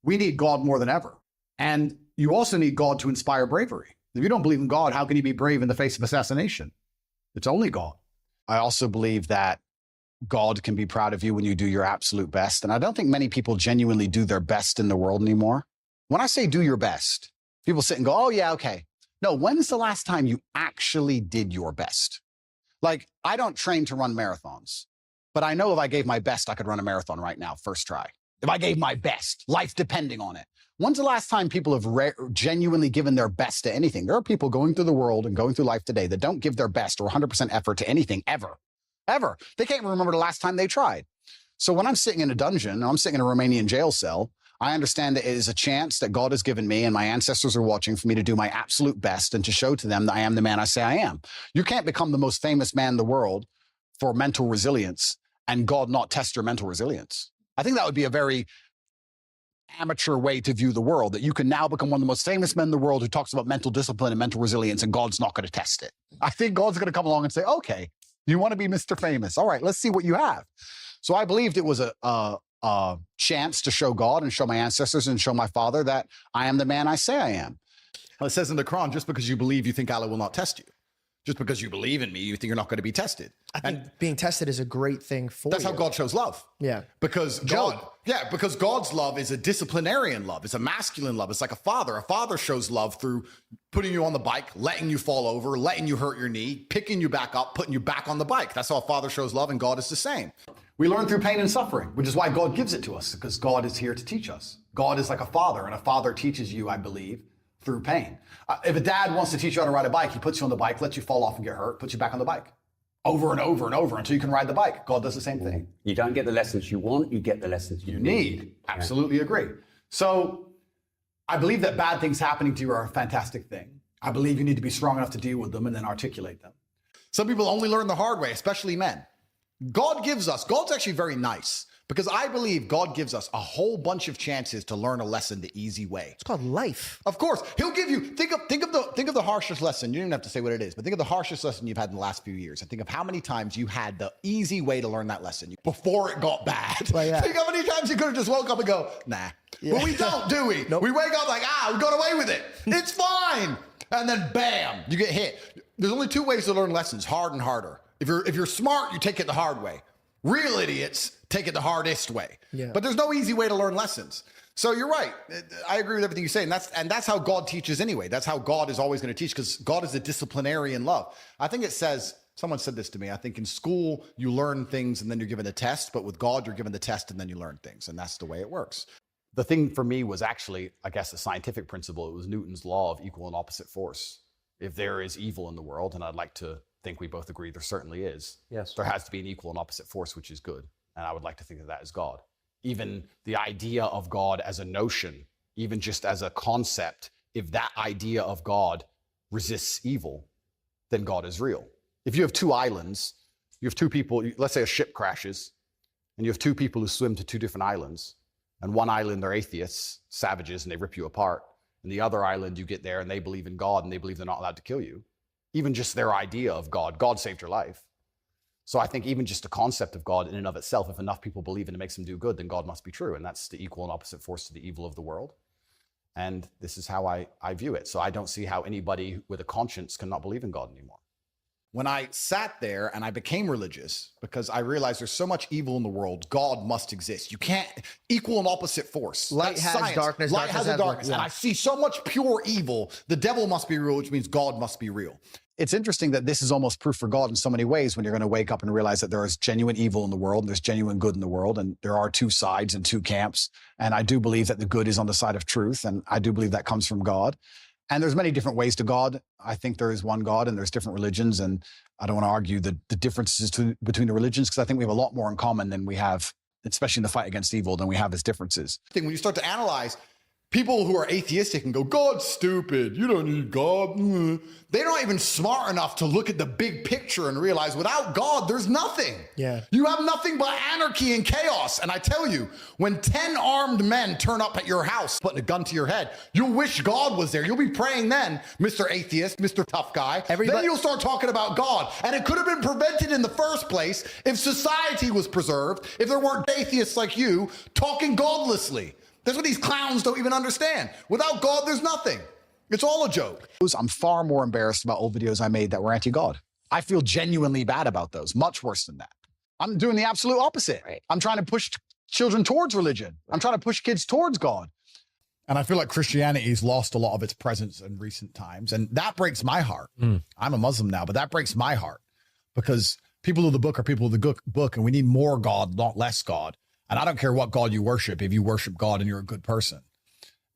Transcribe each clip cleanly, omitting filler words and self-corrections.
We need God more than ever. And you also need God to inspire bravery. If you don't believe in God, how can you be brave in the face of assassination? It's only God. I also believe that God can be proud of you when you do your absolute best. And I don't think many people genuinely do their best in the world anymore. When I say do your best, people sit and go, oh yeah, okay. No, when's the last time you actually did your best? Like, I don't train to run marathons, but I know if I gave my best, I could run a marathon right now, first try. If I gave my best, life depending on it. When's the last time people have genuinely given their best to anything? There are people going through the world and going through life today that don't give their best or 100% effort to anything ever. They can't even remember the last time they tried. So when I'm sitting in a dungeon, I'm sitting in a Romanian jail cell, I understand that it is a chance that God has given me and my ancestors are watching for me to do my absolute best and to show to them that I am the man I say I am. You can't become the most famous man in the world for mental resilience and God not test your mental resilience. I think that would be a very amateur way to view the world, that you can now become one of the most famous men in the world who talks about mental discipline and mental resilience, and God's not going to test it. I think God's going to come along and say, okay, you want to be Mr. Famous. All right, let's see what you have. So I believed it was a chance to show God and show my ancestors and show my father that I am the man I say I am. Well, it says in the Quran, just because you believe, you think Allah will not test you. Just because you believe in me, you think you're not going to be tested. I think being tested is a great thing for That's how God shows love. Yeah. Because because God's love is a disciplinarian love. It's a masculine love. It's like a father. A father shows love through putting you on the bike, letting you fall over, letting you hurt your knee, picking you back up, putting you back on the bike. That's how a father shows love, and God is the same. We learn through pain and suffering, which is why God gives it to us, because God is here to teach us. God is like a father, and a father teaches you, I believe, through pain. If a dad wants to teach you how to ride a bike, he puts you on the bike, lets you fall off and get hurt, puts you back on the bike over and over and over until you can ride the bike. God does the same thing. You don't get the lessons you want, you get the lessons you need. Absolutely agree. So I believe that bad things happening to you are a fantastic thing. I believe you need to be strong enough to deal with them and then articulate them. Some people only learn the hard way, especially men. God's actually very nice, because I believe God gives us a whole bunch of chances to learn a lesson the easy way. It's called life. Of course, he'll give you, think of the harshest lesson. You don't even have to say what it is, but think of the harshest lesson you've had in the last few years, and think of how many times you had the easy way to learn that lesson before it got bad. Well, yeah. Think how many times you could have just woke up and go, nah. Yeah. But we don't, do we? Nope. We wake up like, we got away with it. It's fine. And then bam, you get hit. There's only two ways to learn lessons, hard and harder. If you're smart, you take it the hard way. Real idiots take it the hardest way. Yeah. But there's no easy way to learn lessons. So you're right. I agree with everything you say. And that's how God teaches anyway. That's how God is always going to teach, because God is a disciplinarian love. I think it says, someone said this to me, I think in school you learn things and then you're given a test, but with God you're given the test and then you learn things. And that's the way it works. The thing for me was actually, I guess, a scientific principle. It was Newton's law of equal and opposite force. If there is evil in the world, and I'd like to think we both agree there certainly is, yes, there has to be an equal and opposite force, which is good. And I would like to think that that is God. Even the idea of God as a notion, even just as a concept, if that idea of God resists evil, then God is real. If you have two islands, you have two people, let's say a ship crashes, and you have two people who swim to two different islands, and one island they're atheists, savages, and they rip you apart. And the other island, you get there and they believe in God and they believe they're not allowed to kill you. Even just their idea of God saved your life. So I think even just the concept of God in and of itself, if enough people believe in it makes them do good, then God must be true. And that's the equal and opposite force to the evil of the world. And this is how I view it. So I don't see how anybody with a conscience cannot believe in God anymore. When I sat there and I became religious, because I realized there's so much evil in the world, God must exist. You can't, equal and opposite force. Light That's has science. darkness. Light has a darkness. Yeah. And I see so much pure evil. The devil must be real, which means God must be real. It's interesting that this is almost proof for God in so many ways, when you're going to wake up and realize that there is genuine evil in the world and there's genuine good in the world, and there are two sides and two camps. And I do believe that the good is on the side of truth, and I do believe that comes from God. And there's many different ways to God. I think there is one God and there's different religions, and I don't want to argue the differences between the religions, because I think we have a lot more in common than we have, especially in the fight against evil, than we have as differences. When you start to analyze people who are atheistic and go, God's stupid, you don't need God. They're not even smart enough to look at the big picture and realize without God, there's nothing. Yeah. You have nothing but anarchy and chaos. And I tell you, when 10 armed men turn up at your house, putting a gun to your head, you'll wish God was there. You'll be praying then, Mr. Atheist, Mr. Tough Guy. Then you'll start talking about God. And it could have been prevented in the first place if society was preserved, if there weren't atheists like you talking godlessly. That's what these clowns don't even understand. Without God, there's nothing. It's all a joke. I'm far more embarrassed about old videos I made that were anti-God. I feel genuinely bad about those, much worse than that. I'm doing the absolute opposite. Right. I'm trying to push children towards religion. I'm trying to push kids towards God. And I feel like Christianity's lost a lot of its presence in recent times. And that breaks my heart. I'm a Muslim now, but that breaks my heart because people of the book are people of the book, and we need more God, not less God. And I don't care what God you worship, if you worship God and you're a good person.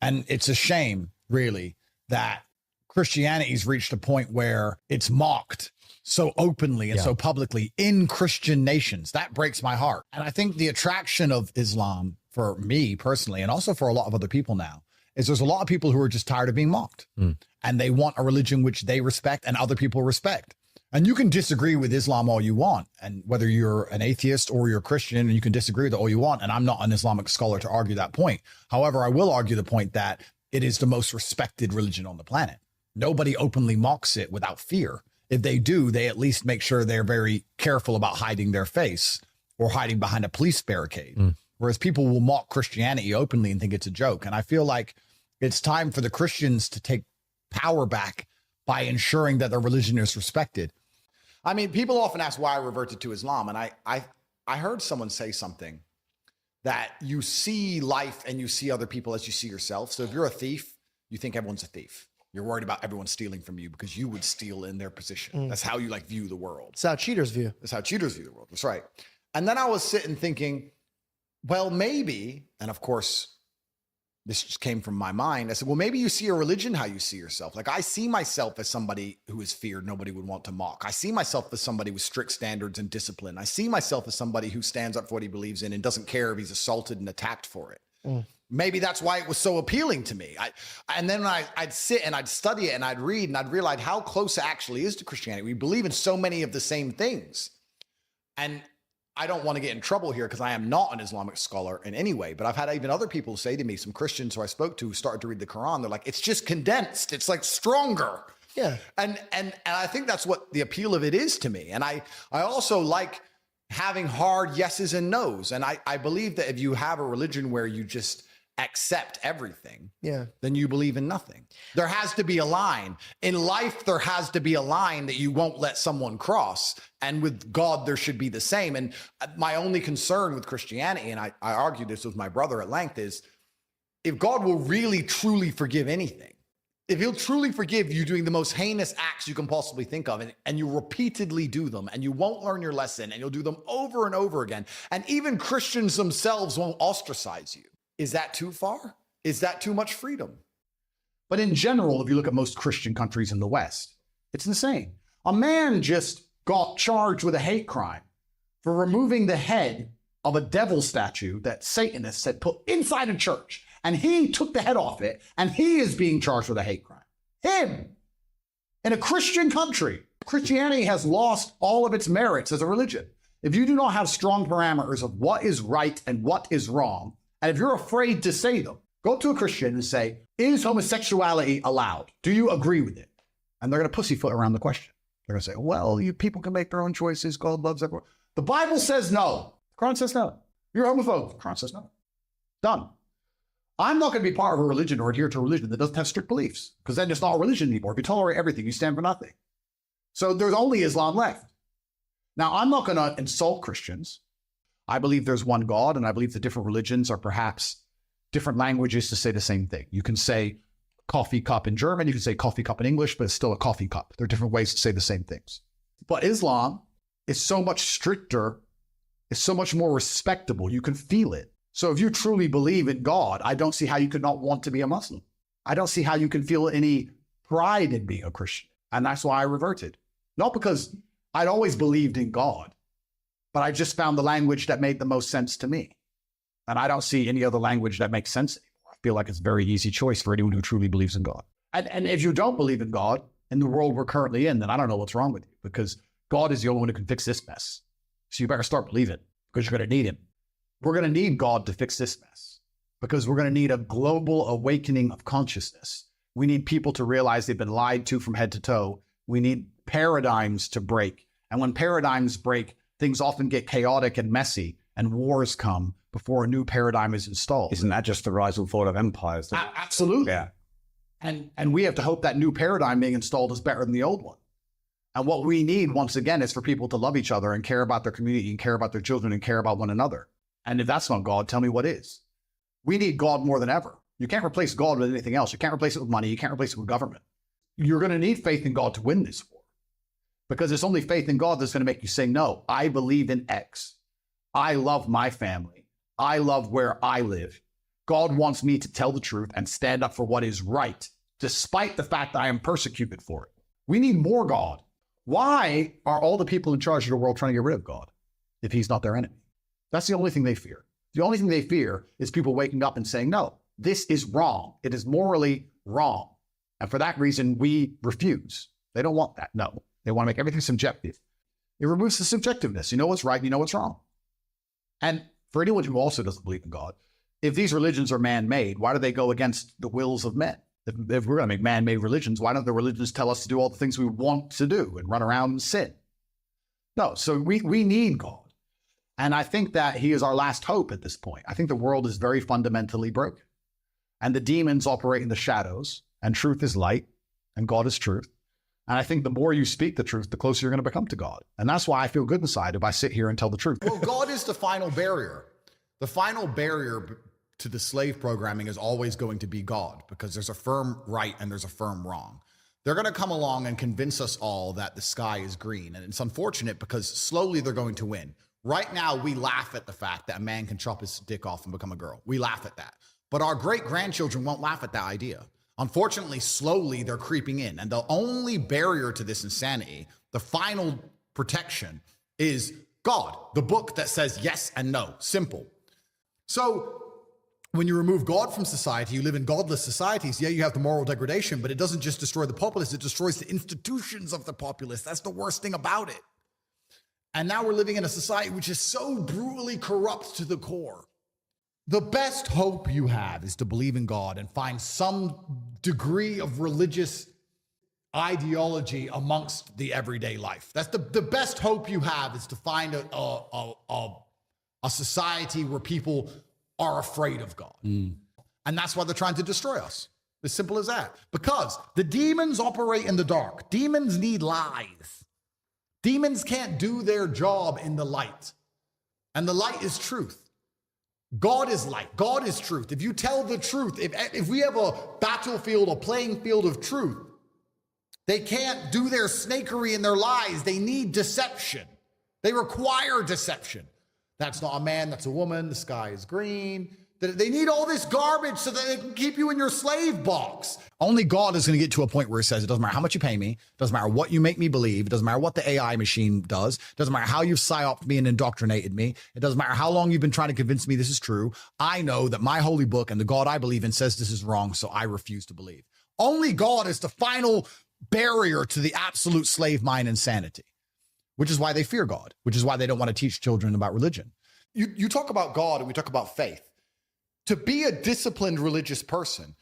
And it's a shame, really, that Christianity's reached a point where it's mocked so openly and so publicly in Christian nations. That breaks my heart. And I think the attraction of Islam for me personally, and also for a lot of other people now, is there's a lot of people who are just tired of being mocked and they want a religion which they respect and other people respect. And you can disagree with Islam all you want. And whether you're an atheist or you're a Christian, and you can disagree with it all you want. And I'm not an Islamic scholar to argue that point. However, I will argue the point that it is the most respected religion on the planet. Nobody openly mocks it without fear. If they do, they at least make sure they're very careful about hiding their face or hiding behind a police barricade. Whereas people will mock Christianity openly and think it's a joke. And I feel like it's time for the Christians to take power back by ensuring that their religion is respected. I mean, people often ask why I reverted to Islam. And I heard someone say something that you see life and you see other people as you see yourself. So if you're a thief, you think everyone's a thief. You're worried about everyone stealing from you because you would steal in their position. That's how you like view the world. It's how cheaters view. That's how cheaters view the world. That's right. And then I was sitting thinking, well, maybe, and of course, this just came from my mind. I said, well, maybe you see a religion how you see yourself. Like I see myself as somebody who is feared, nobody would want to mock. I see myself as somebody with strict standards and discipline. I see myself as somebody who stands up for what he believes in and doesn't care if he's assaulted and attacked for it. Maybe that's why it was so appealing to me. And then I'd sit and I'd study it and I'd read and I'd realize how close it actually is to Christianity. We believe in so many of the same things. And I don't want to get in trouble here because I am not an Islamic scholar in any way, but I've had even other people say to me, some Christians who I spoke to who started to read the Quran, they're like, it's just condensed. It's like stronger. Yeah. And I think that's what the appeal of it is to me. And I also like having hard yeses and nos. And I believe that if you have a religion where you just accept everything, then you believe in nothing. There has to be a line. In life, there has to be a line that you won't let someone cross. And with God, there should be the same. And my only concern with Christianity, and I argued this with my brother at length, is if God will really, truly forgive anything, if he'll truly forgive you doing the most heinous acts you can possibly think of, and you repeatedly do them, and you won't learn your lesson, and you'll do them over and over again, and even Christians themselves won't ostracize you, is that too far? Is that too much freedom? But in general, if you look at most Christian countries in the West, it's insane. A man just got charged with a hate crime for removing the head of a devil statue that Satanists had put inside a church. And he took the head off it, and he is being charged with a hate crime. Him! In a Christian country, Christianity has lost all of its merits as a religion. If you do not have strong parameters of what is right and what is wrong, and if you're afraid to say them, go to a Christian and say, is homosexuality allowed? Do you agree with it? And they're going to pussyfoot around the question. They're going to say, well, you people can make their own choices. God loves everyone. The Bible says no. The Quran says no. You're homophobe. The Quran says no. Done. I'm not going to be part of a religion or adhere to a religion that doesn't have strict beliefs, because then it's not a religion anymore. If you tolerate everything, you stand for nothing. So there's only Islam left. Now, I'm not going to insult Christians. I believe there's one God, and I believe the different religions are perhaps different languages to say the same thing. You can say coffee cup in German, you can say coffee cup in English, but it's still a coffee cup. There are different ways to say the same things. But Islam is so much stricter, it's so much more respectable. You can feel it. So if you truly believe in God, I don't see how you could not want to be a Muslim. I don't see how you can feel any pride in being a Christian. And that's why I reverted. Not because I'd always believed in God, but I just found the language that made the most sense to me. And I don't see any other language that makes sense anymore. I feel like it's a very easy choice for anyone who truly believes in God. And if you don't believe in God, in the world we're currently in, then I don't know what's wrong with you, because God is the only one who can fix this mess. So you better start believing, because you're going to need him. We're going to need God to fix this mess, because we're going to need a global awakening of consciousness. We need people to realize they've been lied to from head to toe. We need paradigms to break. And when paradigms break, things often get chaotic and messy, and wars come, before a new paradigm is installed. Isn't that just the rise and fall of empires? Absolutely. Yeah. And we have to hope that new paradigm being installed is better than the old one. And what we need, once again, is for people to love each other and care about their community and care about their children and care about one another. And if that's not God, tell me what is. We need God more than ever. You can't replace God with anything else. You can't replace it with money. You can't replace it with government. You're going to need faith in God to win this war, because it's only faith in God that's going to make you say, no, I believe in X. I love my family. I love where I live. God wants me to tell the truth and stand up for what is right, despite the fact that I am persecuted for it. We need more God. Why are all the people in charge of the world trying to get rid of God if he's not their enemy? That's the only thing they fear. The only thing they fear is people waking up and saying, no, this is wrong. It is morally wrong. And for that reason, we refuse. They don't want that. No, they want to make everything subjective. It removes the subjectiveness. You know what's right, you know what's wrong. And for anyone who also doesn't believe in God, if these religions are man-made, why do they go against the wills of men? If we're going to make man-made religions, why don't the religions tell us to do all the things we want to do and run around and sin? No, so we need God. And I think that he is our last hope at this point. I think the world is very fundamentally broken. And the demons operate in the shadows, and truth is light, and God is truth. And I think the more you speak the truth, the closer you're going to become to God. And that's why I feel good inside if I sit here and tell the truth. Well, God is the final barrier. The final barrier to the slave programming is always going to be God, because there's a firm right and there's a firm wrong. They're going to come along and convince us all that the sky is green. And it's unfortunate because slowly they're going to win. Right now, we laugh at the fact that a man can chop his dick off and become a girl. We laugh at that. But our great-grandchildren won't laugh at that idea. Unfortunately, slowly they're creeping in. And the only barrier to this insanity, the final protection, is God, the book that says yes and no. Simple. So when you remove God from society, you live in godless societies. Yeah, you have the moral degradation, but it doesn't just destroy the populace, it destroys the institutions of the populace. That's the worst thing about it. And now we're living in a society which is so brutally corrupt to the core. The best hope you have is to believe in God and find some degree of religious ideology amongst the everyday life. That's the best hope you have, is to find a society where people are afraid of God. And that's why they're trying to destroy us. As simple as that. Because the demons operate in the dark. Demons need lies. Demons can't do their job in the light. And the light is truth. God is light. God is truth. If you tell the truth, if we have a battlefield, a playing field of truth, they can't do their snakery and their lies. They need deception. They require deception. That's not a man, that's a woman. The sky is green. They need all this garbage so that they can keep you in your slave box. Only God is going to get to a point where he says, it doesn't matter how much you pay me. It doesn't matter what you make me believe. It doesn't matter what the AI machine does. It doesn't matter how you've psyoped me and indoctrinated me. It doesn't matter how long you've been trying to convince me this is true. I know that my holy book and the God I believe in says this is wrong, so I refuse to believe. Only God is the final barrier to the absolute slave mind insanity, which is why they fear God, which is why they don't want to teach children about religion. You talk about God and we talk about faith. To be a disciplined religious person,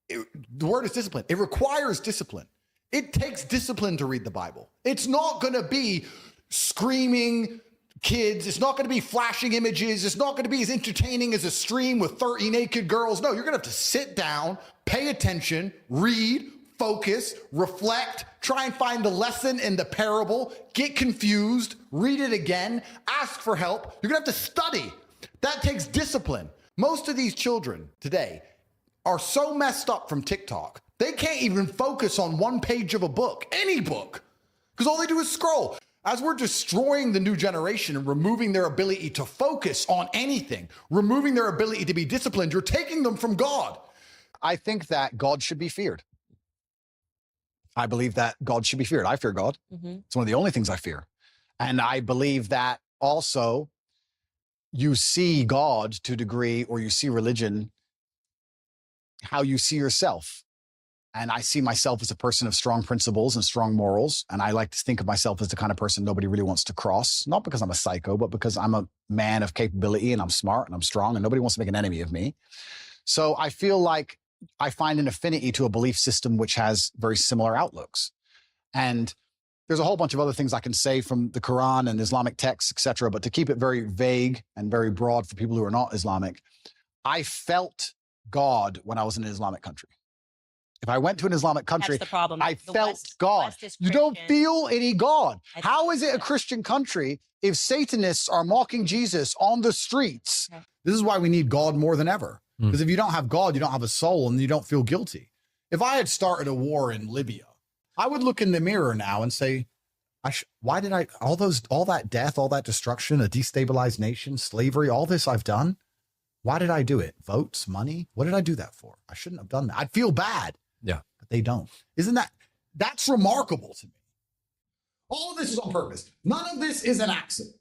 the word is discipline. It requires discipline. It takes discipline to read the Bible. It's not going to be screaming kids. It's not going to be flashing images. It's not going to be as entertaining as a stream with 30 naked girls. No, you're going to have to sit down, pay attention, read, focus, reflect, try and find the lesson in the parable, get confused, read it again, ask for help. You're going to have to study. That takes discipline. Most of these children today are so messed up from TikTok, they can't even focus on one page of a book, any book, because all they do is scroll. As we're destroying the new generation and removing their ability to focus on anything, removing their ability to be disciplined, you're taking them from God. I think that God should be feared. I believe that God should be feared. I fear God. It's one of the only things I fear. And I believe that also you see God to a degree, or you see religion, how you see yourself. And I see myself as a person of strong principles and strong morals. And I like to think of myself as the kind of person nobody really wants to cross, not because I'm a psycho, but because I'm a man of capability and I'm smart and I'm strong and nobody wants to make an enemy of me. So I feel like I find an affinity to a belief system which has very similar outlooks. And There's a whole bunch of other things I can say from the Quran and Islamic texts, etc. But to keep it very vague and very broad for people who are not Islamic, I felt God when I was in an Islamic country. If I went to an Islamic country, That's the problem. I The felt West- God. West is You don't Christian. feel any God. I How think is it a so. Christian country if Satanists are mocking Jesus on the streets? Okay. This is why we need God more than ever. Hmm. Because if you don't have God, you don't have a soul and you don't feel guilty. If I had started a war in Libya, I would look in the mirror now and say, why did I, all that death, all that destruction, a destabilized nation, slavery, all this I've done, why did I do it? Votes, money? What did I do that for? I shouldn't have done that. I'd feel bad. Yeah. But they don't. That's remarkable to me. All of this is on purpose. None of this is an accident.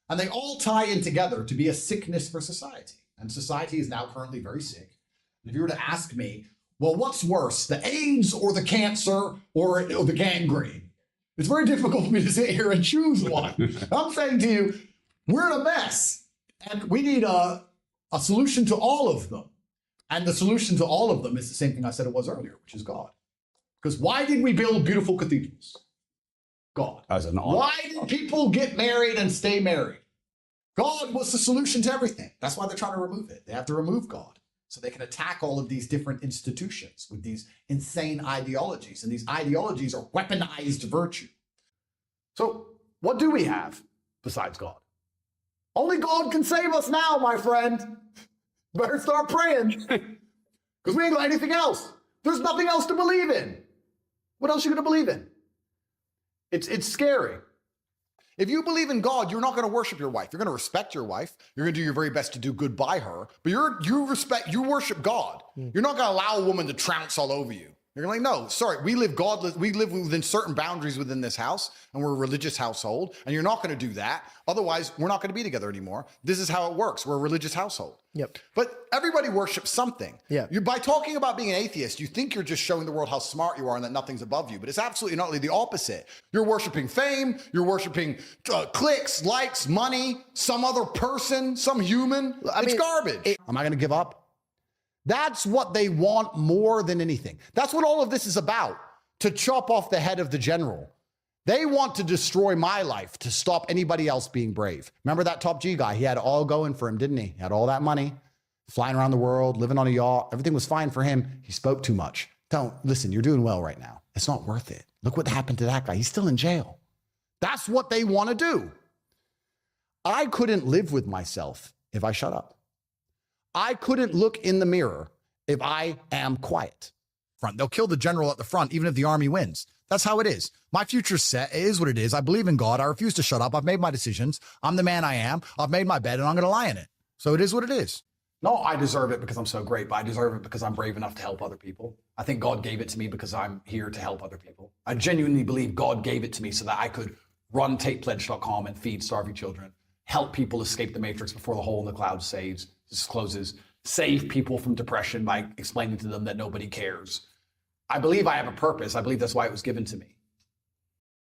And they all tie in together to be a sickness for society. And society is now currently very sick. And if you were to ask me, well, what's worse, the AIDS or the cancer or the gangrene? It's very difficult for me to sit here and choose one. I'm saying to you, we're in a mess. And we need a solution to all of them. And the solution to all of them is the same thing I said it was earlier, which is God. Because why did we build beautiful cathedrals? God. As an honor. Why did people get married and stay married? God was the solution to everything. That's why they're trying to remove it. They have to remove God so they can attack all of these different institutions with these insane ideologies. And these ideologies are weaponized virtue. So what do we have besides God? Only God can save us now, my friend. Better start praying because we ain't got anything else. There's nothing else to believe in. What else are you going to believe in? It's scary. If you believe in God, you're not going to worship your wife. You're going to respect your wife. You're going to do your very best to do good by her. But you worship God. You're not going to allow a woman to trounce all over you. You're going to be like, no, sorry, we live godless. We live within certain boundaries within this house, and we're a religious household, and you're not going to do that. Otherwise, we're not going to be together anymore. This is how it works. We're a religious household. Yep. But everybody worships something. Yeah. By talking about being an atheist, you think you're just showing the world how smart you are and that nothing's above you. But it's absolutely not the opposite. You're worshiping fame. You're worshiping clicks, likes, money, some other person, some human. It's garbage. Am I going to give up? That's what they want more than anything. That's what all of this is about, to chop off the head of the general. They want to destroy my life to stop anybody else being brave. Remember that top G guy? He had it all going for him, didn't he? He had all that money, flying around the world, living on a yacht. Everything was fine for him. He spoke too much. Listen, you're doing well right now. It's not worth it. Look what happened to that guy. He's still in jail. That's what they want to do. I couldn't live with myself if I shut up. I couldn't look in the mirror if I am quiet. They'll kill the general at the front, even if the army wins. That's how it is. My future's set. It is what it is. I believe in God. I refuse to shut up. I've made my decisions. I'm the man I am. I've made my bed and I'm going to lie in it. So it is what it is. No, I deserve it because I'm so great, but I deserve it because I'm brave enough to help other people. I think God gave it to me because I'm here to help other people. I genuinely believe God gave it to me so that I could run TatePledge.com and feed starving children, help people escape the matrix before the hole in the cloud closes, save people from depression by explaining to them that nobody cares. I believe I have a purpose. I believe that's why it was given to me.